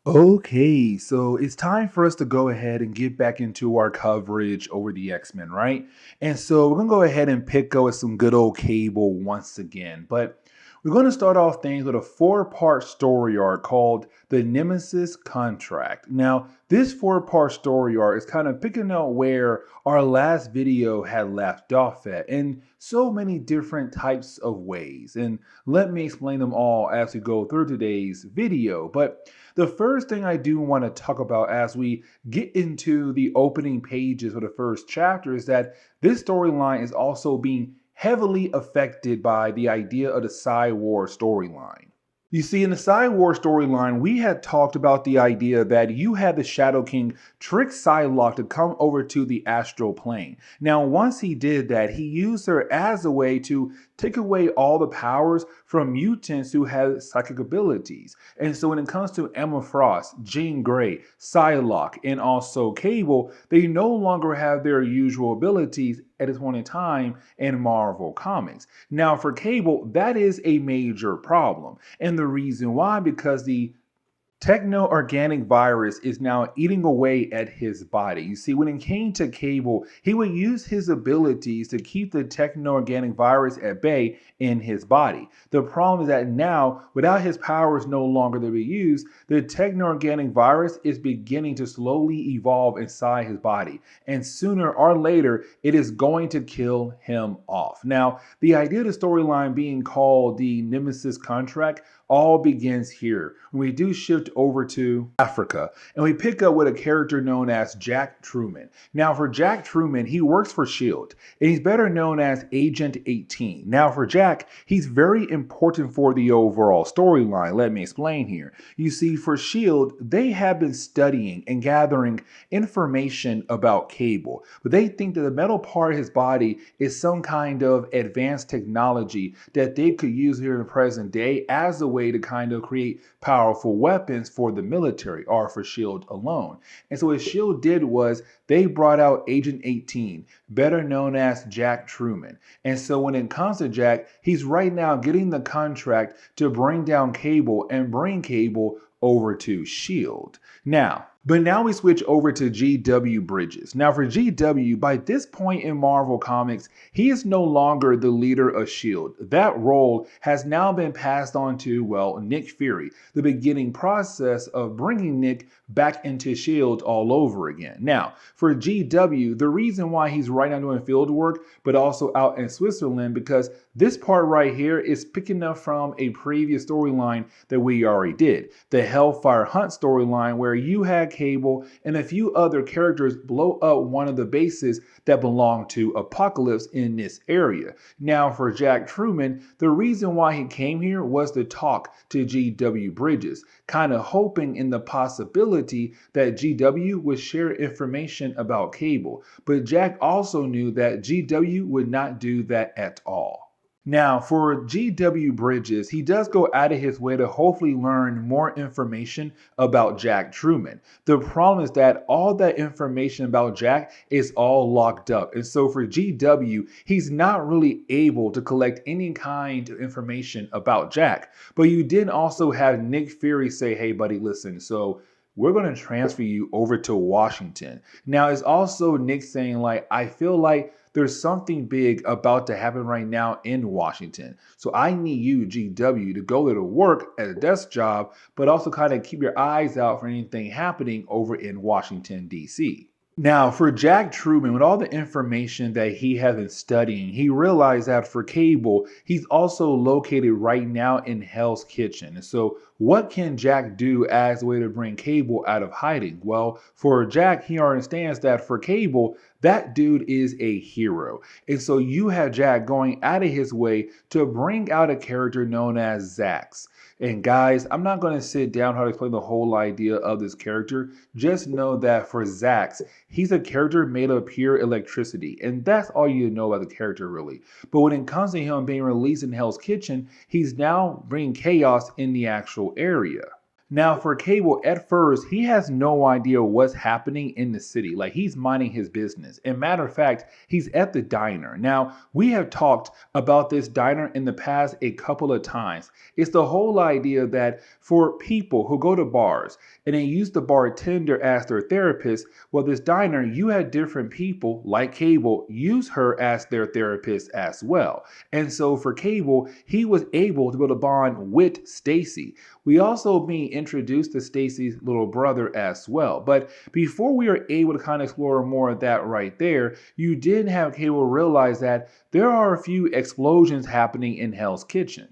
Okay, so it's time for us to go ahead and get back into our coverage over the X-Men, right? And so we're gonna go ahead and pick up with some good old Cable once again. But we're gonna start off things with a four-part story arc called the Nemesis Contract. Now, this four-part story arc is kind of picking up where our last video had left off at in so many different types of ways. And let me explain them all as we go through today's video. But the first thing I do want to talk about as we get into the opening pages of the first chapter is that this storyline is also being heavily affected by the idea of the Psy War storyline. You see, in the Psy War storyline, we had talked about the idea that you had the Shadow King trick Psylocke to come over to the astral plane. Now, once he did that, he used her as a way to take away all the powers from mutants who have psychic abilities. And so when it comes to Emma Frost, Jean Grey, Psylocke, and also Cable, they no longer have their usual abilities at this point in time in Marvel Comics. Now, for Cable, that is a major problem. And the reason why, because the techno-organic virus is now eating away at his body. You see, when it came to Cable, he would use his abilities to keep the techno-organic virus at bay in his body. The problem is that now, without his powers no longer to be used, the techno-organic virus is beginning to slowly evolve inside his body. And sooner or later, it is going to kill him off. Now, the idea of the storyline being called the Nemesis Contract all begins here. We do shift over to Africa and we pick up with a character known as Jack Truman. Now, for Jack Truman, he works for S.H.I.E.L.D. and he's better known as Agent 18. Now, for Jack, he's very important for the overall storyline. Let me explain here. You see, for S.H.I.E.L.D., they have been studying and gathering information about Cable, but they think that the metal part of his body is some kind of advanced technology that they could use here in the present day as a way to kind of create powerful weapons for the military or for S.H.I.E.L.D. alone. And so what S.H.I.E.L.D. did was they brought out Agent 18, better known as Jack Truman. And so when it comes to Jack, he's right now getting the contract to bring down Cable and bring Cable over to S.H.I.E.L.D. But now we switch over to G.W. Bridges. Now for G.W., by this point in Marvel Comics, he is no longer the leader of S.H.I.E.L.D. That role has now been passed on to, well, Nick Fury, the beginning process of bringing Nick back into S.H.I.E.L.D. all over again. Now, for G.W., the reason why he's right now doing field work, but also out in Switzerland, because this part right here is picking up from a previous storyline that we already did. The Hellfire Hunt storyline where you had Cable and a few other characters blow up one of the bases that belonged to Apocalypse in this area. Now for Jack Truman, the reason why he came here was to talk to G.W. Bridges, kind of hoping in the possibility that G.W. would share information about Cable. But Jack also knew that G.W. would not do that at all. Now, for G.W. Bridges, he does go out of his way to hopefully learn more information about Jack Truman. The problem is that all that information about Jack is all locked up. And so for G.W., he's not really able to collect any kind of information about Jack. But you did also have Nick Fury say, hey, buddy, listen, so we're going to transfer you over to Washington. Now, it's also Nick saying, like, I feel like there's something big about to happen right now in Washington. So I need you, GW, to go there to work at a desk job, but also kind of keep your eyes out for anything happening over in Washington, D.C. Now, for Jack Truman, with all the information that he has been studying, he realized that for Cable, he's also located right now in Hell's Kitchen. And so what can Jack do as a way to bring Cable out of hiding? Well, for Jack, he understands that for Cable, that dude is a hero. And so you have Jack going out of his way to bring out a character known as Zax. And guys, I'm not going to sit down how to explain the whole idea of this character. Just know that for Zax, he's a character made of pure electricity. And that's all you know about the character, really. But when it comes to him being released in Hell's Kitchen, he's now bringing chaos in the actual area. Now, for Cable, at first, he has no idea what's happening in the city. Like, he's minding his business. And matter of fact, he's at the diner. Now, we have talked about this diner in the past a couple of times. It's the whole idea that for people who go to bars and they use the bartender as their therapist, well, this diner, you had different people like Cable use her as their therapist as well. And so for Cable, he was able to build a bond with Stacy. We also being introduced to Stacy's little brother as well. But before we are able to kind of explore more of that right there, you did have Cable realize that there are a few explosions happening in Hell's Kitchen.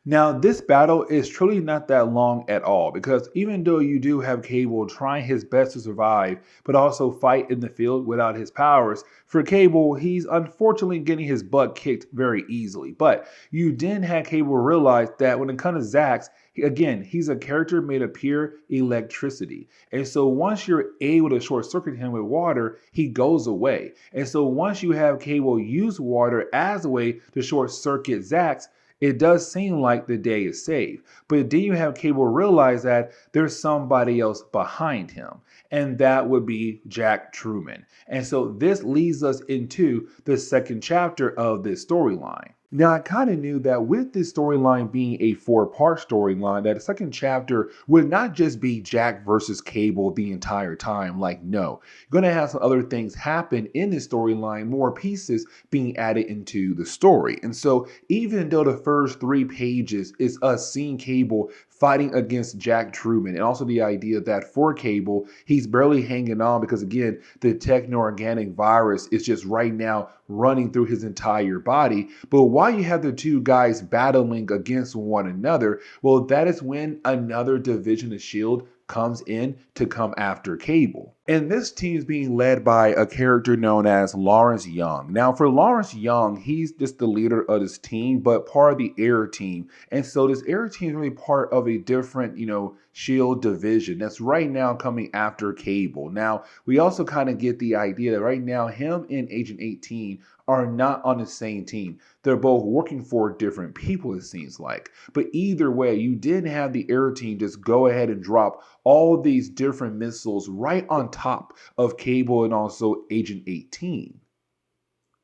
Now, this battle is truly not that long at all because even though you do have Cable trying his best to survive, but also fight in the field without his powers, for Cable, he's unfortunately getting his butt kicked very easily. But you did have Cable realize that when it comes to Zax, again, he's a character made of pure electricity. And so once you're able to short circuit him with water, he goes away. And so once you have Cable use water as a way to short circuit Zax, it does seem like the day is saved. But then you have Cable realize that there's somebody else behind him, and that would be Jack Truman. And so this leads us into the second chapter of this storyline. Now, I kind of knew that with this storyline being a four-part storyline, that the second chapter would not just be Jack versus Cable the entire time. Like, no, you're going to have some other things happen in this storyline, more pieces being added into the story. And so even though the first 3 pages is us seeing Cable fighting against Jack Truman, and also the idea that for Cable, he's barely hanging on because, again, the techno-organic virus is just right now running through his entire body. But while you have the two guys battling against one another, well, that is when another division of S.H.I.E.L.D. comes in to come after Cable. And this team is being led by a character known as Lawrence Young. Now, for Lawrence Young, he's just the leader of this team, but part of the Air team. And so this Air team is really part of a different, S.H.I.E.L.D. division that's right now coming after Cable. Now, we also kind of get the idea that right now him and Agent 18 are not on the same team. They're both working for different people, it seems like. But either way, you did have the Air team just go ahead and drop all these different missiles right on top of Cable and also Agent 18.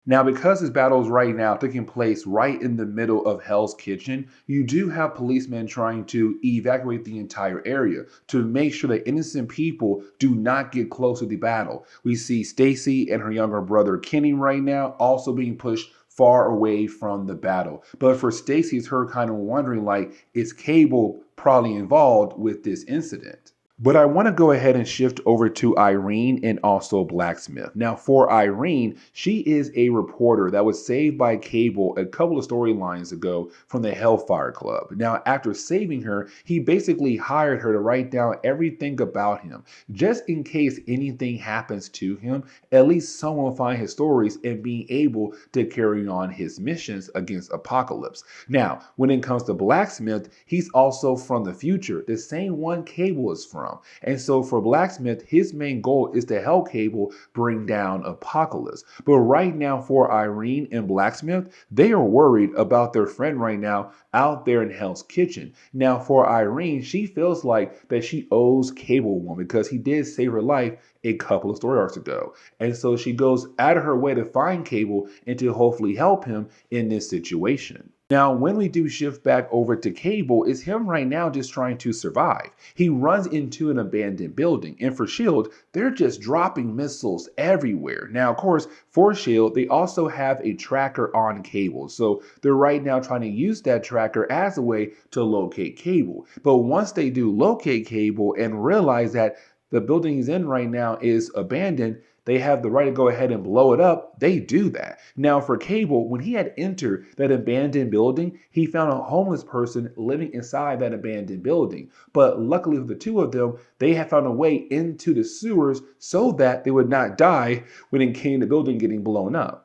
Now, because this battle is right now taking place right in the middle of Hell's Kitchen, you do have policemen trying to evacuate the entire area to make sure that innocent people do not get close to the battle. We see Stacy and her younger brother Kenny right now also being pushed far away from the battle. But for Stacy, it's her kind of wondering, like, is Cable probably involved with this incident? But I want to go ahead and shift over to Irene and also Blacksmith. Now, for Irene, she is a reporter that was saved by Cable a couple of storylines ago from the Hellfire Club. Now, after saving her, he basically hired her to write down everything about him, just in case anything happens to him. At least someone will find his stories and be able to carry on his missions against Apocalypse. Now, when it comes to Blacksmith, he's also from the future, the same one Cable is from. And so for Blacksmith, his main goal is to help Cable bring down Apocalypse. But right now for Irene and Blacksmith, they are worried about their friend right now out there in Hell's Kitchen. Now for Irene, she feels like that she owes Cable one because he did save her life a couple of story arcs ago. And so she goes out of her way to find Cable and to hopefully help him in this situation. Now, when we do shift back over to Cable, it's him right now just trying to survive. He runs into an abandoned building, and for S.H.I.E.L.D., they're just dropping missiles everywhere. Now, of course, for S.H.I.E.L.D., they also have a tracker on Cable, so they're right now trying to use that tracker as a way to locate Cable. But once they do locate Cable and realize that the building he's in right now is abandoned, they have the right to go ahead and blow it up. They do that. Now for Cable, when he had entered that abandoned building, he found a homeless person living inside that abandoned building. But luckily for the two of them, they had found a way into the sewers so that they would not die when it came to the building getting blown up.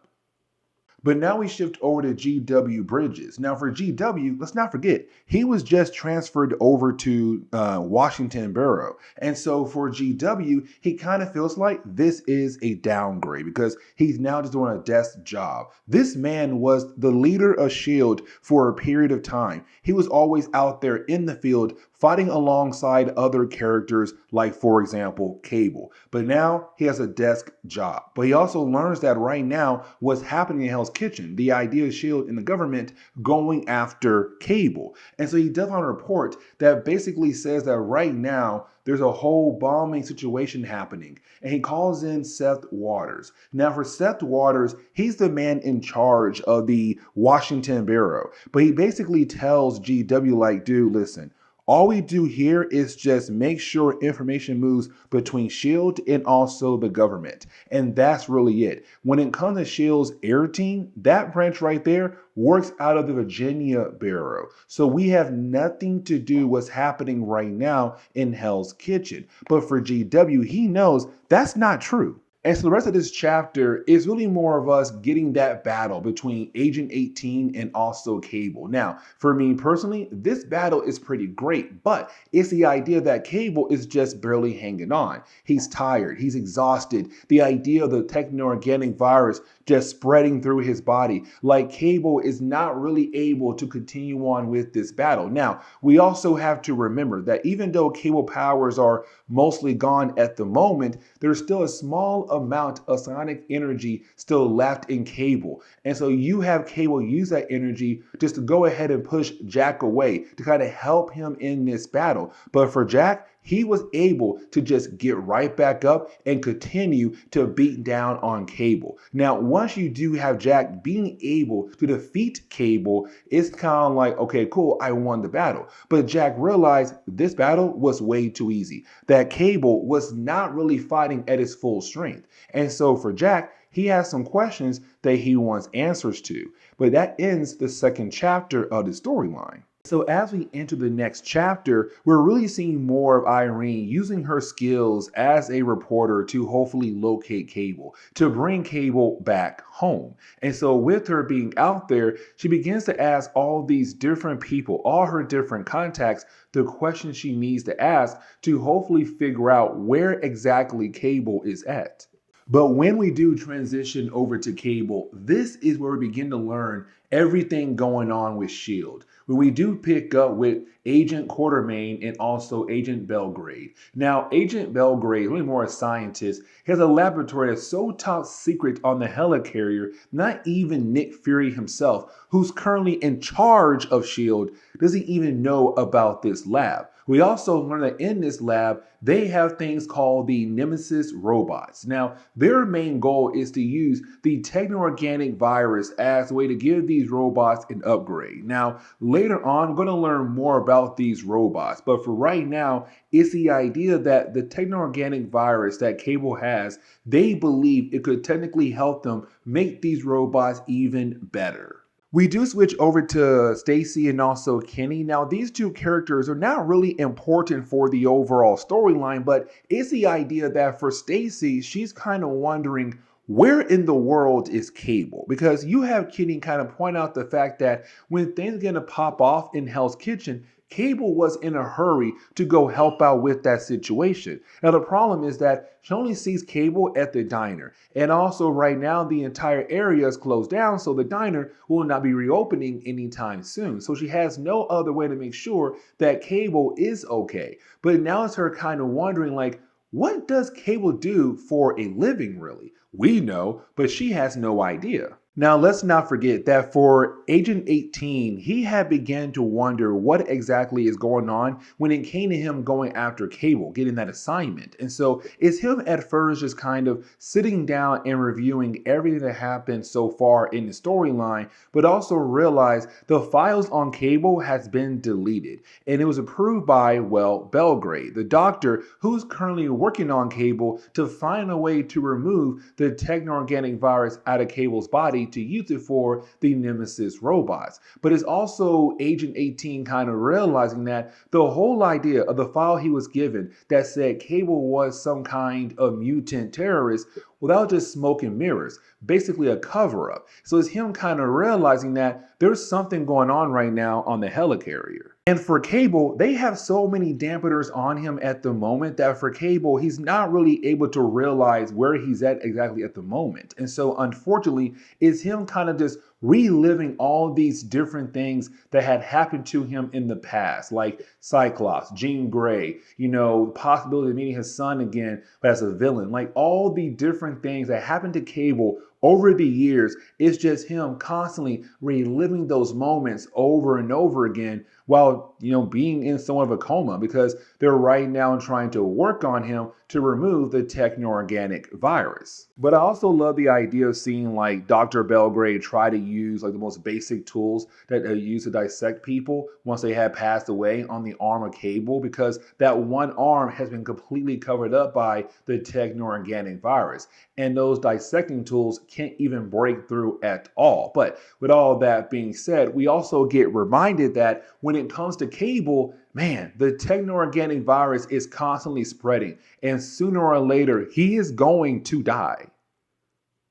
But now we shift over to G.W. Bridges. Now for G.W., let's not forget, he was just transferred over to Washington Borough. And so for G.W., he kind of feels like this is a downgrade because he's now just doing a desk job. This man was the leader of S.H.I.E.L.D. for a period of time. He was always out there in the field fighting alongside other characters like, for example, Cable. But now he has a desk job. But he also learns that right now what's happening in Hell's Kitchen, the idea of S.H.I.E.L.D. and the government going after Cable. And so he does on a report that basically says that right now there's a whole bombing situation happening. And he calls in Seth Waters. Now for Seth Waters, he's the man in charge of the Washington Bureau. But he basically tells GW like, dude, listen, all we do here is just make sure information moves between S.H.I.E.L.D. and also the government. And that's really it. When it comes to S.H.I.E.L.D.'s air team, that branch right there works out of the Virginia Bureau. So we have nothing to do with what's happening right now in Hell's Kitchen. But for GW, he knows that's not true. And so the rest of this chapter is really more of us getting that battle between Agent 18 and also Cable. Now, for me personally, this battle is pretty great, but it's the idea that Cable is just barely hanging on. He's tired, he's exhausted. The idea of the techno-organic virus just spreading through his body, like Cable is not really able to continue on with this battle. Now, we also have to remember that even though Cable powers are mostly gone at the moment, there's still a small amount of psionic energy still left in Cable. And so you have Cable use that energy just to go ahead and push Jack away to kind of help him in this battle. But for Jack, he was able to just get right back up and continue to beat down on Cable. Now, once you do have Jack being able to defeat Cable, it's kind of like, okay, cool, I won the battle. But Jack realized this battle was way too easy, that Cable was not really fighting at his full strength. And so for Jack, he has some questions that he wants answers to. But that ends the second chapter of the storyline. So as we enter the next chapter, we're really seeing more of Irene using her skills as a reporter to hopefully locate Cable, to bring Cable back home. And so with her being out there, she begins to ask all these different people, all her different contacts, the questions she needs to ask to hopefully figure out where exactly Cable is at. But when we do transition over to Cable, this is where we begin to learn everything going on with S.H.I.E.L.D. When we do pick up with Agent Quartermain and also Agent Belgrade. Now, Agent Belgrade, really more a scientist, has a laboratory that's so top secret on the helicarrier, not even Nick Fury himself, who's currently in charge of S.H.I.E.L.D., doesn't even know about this lab. We also learn that in this lab, they have things called the Nemesis robots. Now, their main goal is to use the techno-organic virus as a way to give these robots an upgrade. Now, later on, we're going to learn more about these robots. But for right now, it's the idea that the techno-organic virus that Cable has, they believe it could technically help them make these robots even better. We do switch over to Stacy and also Kenny. Now, these two characters are not really important for the overall storyline, but it's the idea that for Stacy, she's kind of wondering, where in the world is Cable? Because you have Kenny kind of point out the fact that when things are going to pop off in Hell's Kitchen, Cable was in a hurry to go help out with that situation. Now, the problem is that she only sees Cable at the diner. And also right now, the entire area is closed down, so the diner will not be reopening anytime soon. So she has no other way to make sure that Cable is okay. But now it's her kind of wondering, like, what does Cable do for a living, really? We know, but she has no idea. Now, let's not forget that for Agent 18, he had begun to wonder what exactly is going on when it came to him going after Cable, getting that assignment. And so it's him at first just kind of sitting down and reviewing everything that happened so far in the storyline, but also realize the files on Cable has been deleted. And it was approved by, well, Belgrade, the doctor who's currently working on Cable to find a way to remove the techno-organic virus out of Cable's body to use it for the Nemesis robots. But it's also Agent 18 kind of realizing that the whole idea of the file he was given that said Cable was some kind of mutant terrorist, well, that was just smoke and mirrors, basically a cover-up. So it's him kind of realizing that there's something going on right now on the helicarrier. And for Cable, they have so many dampeners on him at the moment that for Cable, he's not really able to realize where he's at exactly at the moment. And so unfortunately, it's him kind of just reliving all these different things that had happened to him in the past, like Cyclops, Jean Grey, the possibility of meeting his son again as a villain, like all the different things that happened to Cable over the years. It's just him constantly reliving those moments over and over again while being in somewhat of a coma, because they're right now trying to work on him to remove the techno-organic virus. But I also love the idea of seeing like Dr. Belgrade try to use like the most basic tools that they use to dissect people once they had passed away on the arm of Cable, because that one arm has been completely covered up by the techno-organic virus, and those dissecting tools can't even break through at all. But with all that being said, we also get reminded that when it comes to Cable, man, the techno-organic virus is constantly spreading, and sooner or later, he is going to die.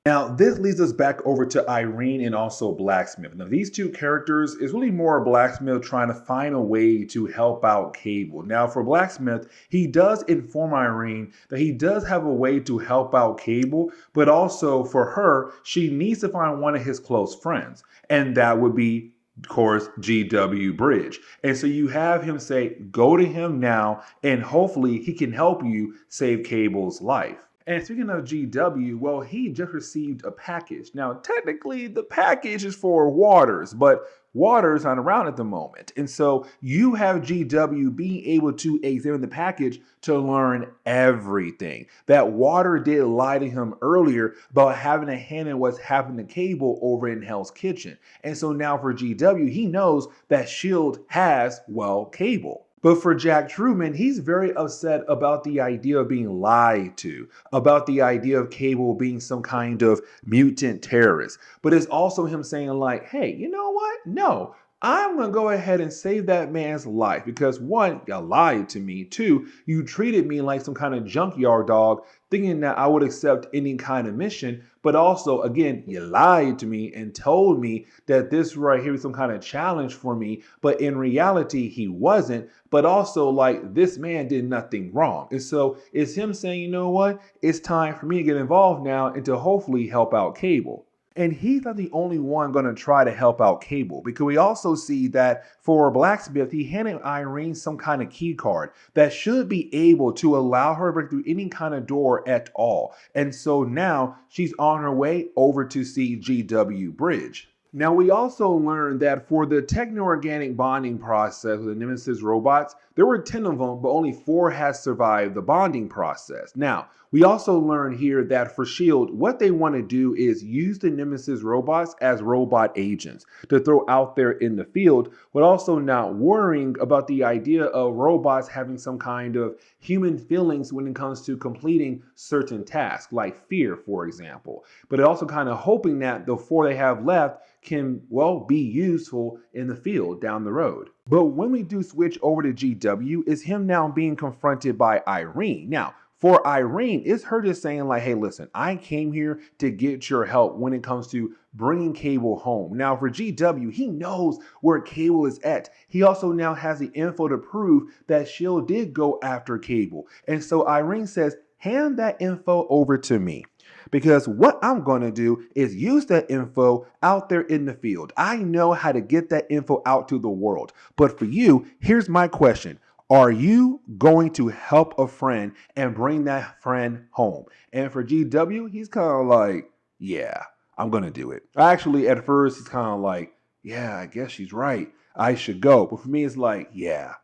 Now, this leads us back over to Irene and also Blacksmith. Now, these two characters is really more Blacksmith trying to find a way to help out Cable. Now, for Blacksmith, he does inform Irene that he does have a way to help out Cable, but also for her, she needs to find one of his close friends, and that would be, of course, GW Bridge. And so you have him say, go to him now, and hopefully he can help you save Cable's life. And speaking of GW, well, he just received a package. Now, technically, the package is for Waters, but Waters not around at the moment. And so you have GW being able to examine the package to learn everything. That Water did lie to him earlier about having a hand in what's happened to Cable over in Hell's Kitchen. And so now for GW, he knows that S.H.I.E.L.D. has, well, Cable. But for Jack Truman, he's very upset about the idea of being lied to, about the idea of Cable being some kind of mutant terrorist. But it's also him saying like, hey, you know what? No, I'm going to go ahead and save that man's life because one, you lied to me. Two, you treated me like some kind of junkyard dog, thinking that I would accept any kind of mission. But also, again, you lied to me and told me that this right here was some kind of challenge for me. But in reality, he wasn't. But also, like, this man did nothing wrong. And so it's him saying, you know what? It's time for me to get involved now and to hopefully help out Cable. And he's not the only one going to try to help out Cable, because we also see that for Blacksmith, he handed Irene some kind of key card that should be able to allow her to break through any kind of door at all. And so now she's on her way over to see GW Bridge. Now, we also learned that for the techno-organic bonding process with the Nemesis robots, there were 10 of them, but only 4 had survived the bonding process. Now, we also learned here that for S.H.I.E.L.D., what they want to do is use the Nemesis robots as robot agents to throw out there in the field, but also not worrying about the idea of robots having some kind of human feelings when it comes to completing certain tasks, like fear, for example. But also kind of hoping that the 4 they have left can, well, be useful in the field down the road. But when we do switch over to GW, is him now being confronted by Irene. Now, for Irene, it's her just saying like, hey, listen, I came here to get your help when it comes to bringing Cable home. Now, for GW, he knows where Cable is at. He also now has the info to prove that S.H.I.E.L.D. did go after Cable. And so Irene says, hand that info over to me. Because what I'm going to do is use that info out there in the field. I know how to get that info out to the world. But for you, here's my question. Are you going to help a friend and bring that friend home? And for GW, he's kind of like, yeah, I'm going to do it. Actually, at first, he's kind of like, yeah, I guess she's right. I should go. But for me, it's like, yeah,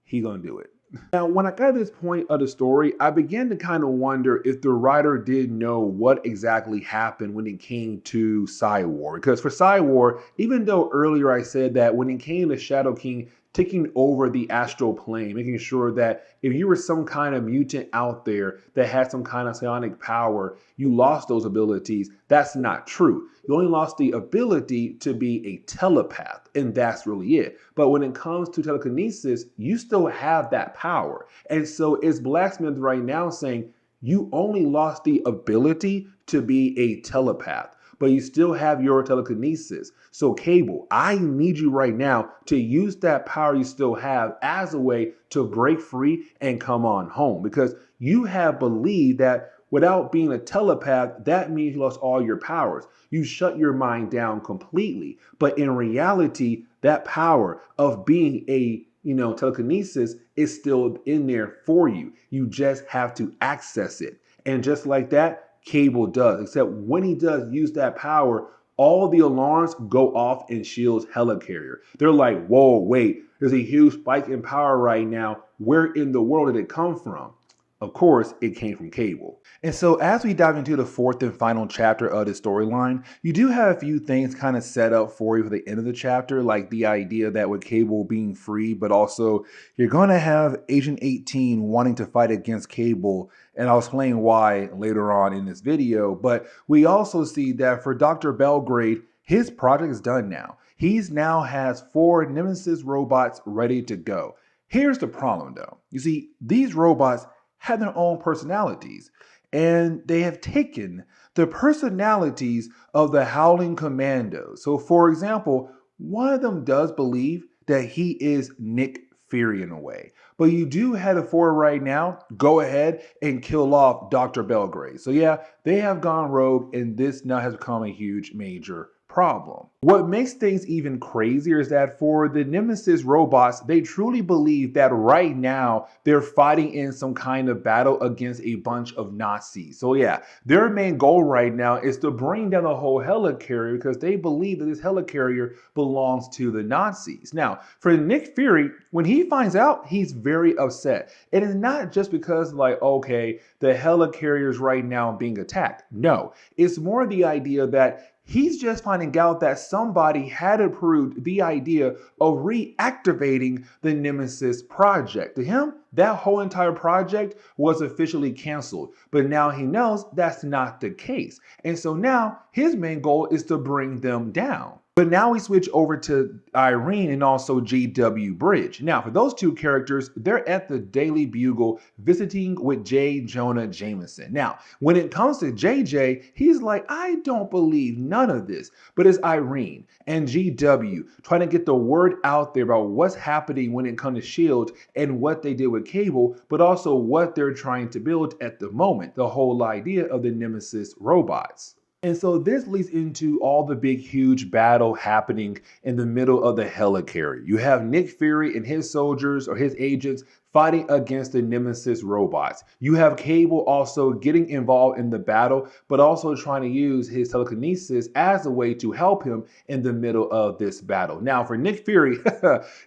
he's going to do it. Now, when I got to this point of the story, I began to kind of wonder if the writer did know what exactly happened when it came to Psywar. Because for Psywar, even though earlier I said that when it came to Shadow King taking over the astral plane, making sure that if you were some kind of mutant out there that had some kind of psionic power, you lost those abilities. That's not true. You only lost the ability to be a telepath, and that's really it. But when it comes to telekinesis, you still have that power. And so it's Blacksmith right now saying, you only lost the ability to be a telepath, but you still have your telekinesis. So Cable, I need you right now to use that power you still have as a way to break free and come on home, because you have believed that without being a telepath, that means you lost all your powers. You shut your mind down completely. But in reality, that power of being a telekinesis is still in there for you. You just have to access it. And just like that, Cable does. Except when he does use that power, all the alarms go off in S.H.I.E.L.D.'s helicarrier. They're like, whoa, wait, there's a huge spike in power right now. Where in the world did it come from? Of course, it came from Cable. And so as we dive into the fourth and final chapter of the storyline, you do have a few things kind of set up for you for the end of the chapter, like the idea that with Cable being free, but also you're going to have Agent 18 wanting to fight against Cable, and I'll explain why later on in this video. But we also see that for Dr. Belgrade, his project is done now. He's now has 4 Nemesis robots ready to go. Here's the problem though. You see, these robots have their own personalities, and they have taken the personalities of the Howling Commandos. So for example, one of them does believe that he is Nick Fury in a way, but you do have the 4 right now go ahead and kill off Dr. Belgrade. So yeah, they have gone rogue, and this now has become a huge major problem. What makes things even crazier is that for the Nemesis robots, they truly believe that right now they're fighting in some kind of battle against a bunch of Nazis. So yeah, their main goal right now is to bring down the whole helicarrier because they believe that this helicarrier belongs to the Nazis. Now, for Nick Fury, when he finds out, he's very upset. It is not just because like, okay, the helicarrier is right now being attacked. No, it's more the idea that he's just finding out that somebody had approved the idea of reactivating the Nemesis project. To him, that whole entire project was officially canceled, but now he knows that's not the case. And so now his main goal is to bring them down. But now we switch over to Irene and also G.W. Bridge. Now, for those two characters, they're at the Daily Bugle visiting with J. Jonah Jameson. Now, when it comes to JJ, he's like, I don't believe none of this. But it's Irene and G.W. trying to get the word out there about what's happening when it comes to S.H.I.E.L.D. and what they did with Cable, but also what they're trying to build at the moment, the whole idea of the Nemesis robots. And so this leads into all the big, huge battle happening in the middle of the helicarrier. You have Nick Fury and his soldiers or his agents fighting against the Nemesis robots. You have Cable also getting involved in the battle, but also trying to use his telekinesis as a way to help him in the middle of this battle. Now, for Nick Fury,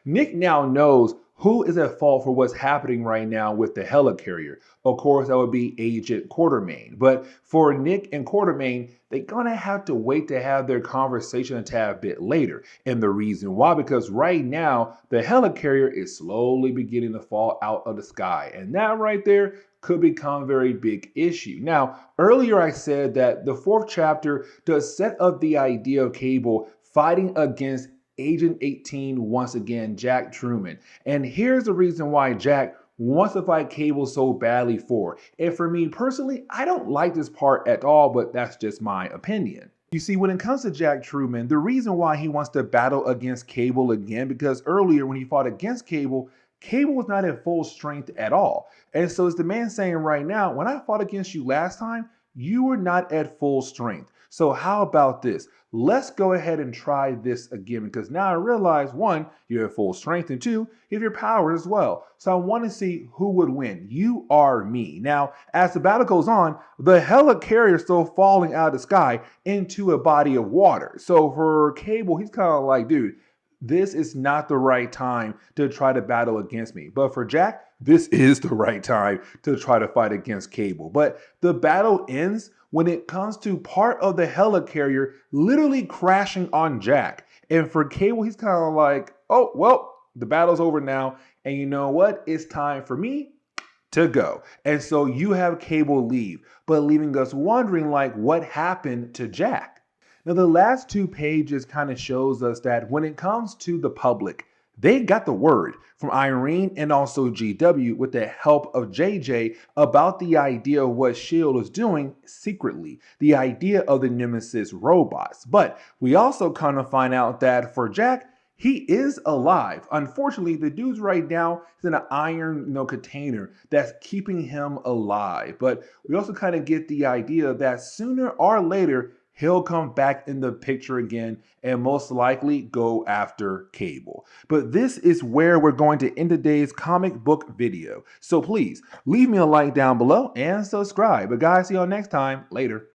Nick now knows who is at fault for what's happening right now with the helicarrier. Of course, that would be Agent Quartermain. But for Nick and Quartermain, they're going to have to wait to have their conversation a tad bit later. And the reason why, because right now, the helicarrier is slowly beginning to fall out of the sky. And that right there could become a very big issue. Now, earlier I said that the 4th chapter does set up the idea of Cable fighting against Agent 18 once again, Jack Truman. And here's the reason why Jack wants to fight Cable so badly for. And for me personally, I don't like this part at all, but that's just my opinion. You see, when it comes to Jack Truman, the reason why he wants to battle against Cable again, because earlier when he fought against Cable, Cable was not at full strength at all. And so it's the man saying right now, when I fought against you last time, you were not at full strength. So how about this? Let's go ahead and try this again, because now I realize, 1, you have full strength, and 2, you have your power as well. So I want to see who would win. You are me. Now, as the battle goes on, the helicarrier is still falling out of the sky into a body of water. So for Cable, he's kind of like, dude, this is not the right time to try to battle against me. But for Jack, this is the right time to try to fight against Cable. But the battle ends when it comes to part of the helicarrier literally crashing on Jack. And for Cable, he's kind of like, oh, well, the battle's over now. And you know what? It's time for me to go. And so you have Cable leave, but leaving us wondering like what happened to Jack. Now, the last 2 pages kind of shows us that when it comes to the public, they got the word from Irene and also GW with the help of JJ about the idea of what S.H.I.E.L.D. is doing secretly, the idea of the Nemesis robots. But we also kind of find out that for Jack, He is alive. Unfortunately, the dude's right now is in an iron, container that's keeping him alive. But we also kind of get the idea that sooner or later he'll come back in the picture again and most likely go after Cable. But this is where we're going to end today's comic book video. So please leave me a like down below and subscribe. But guys, see you all next time. Later.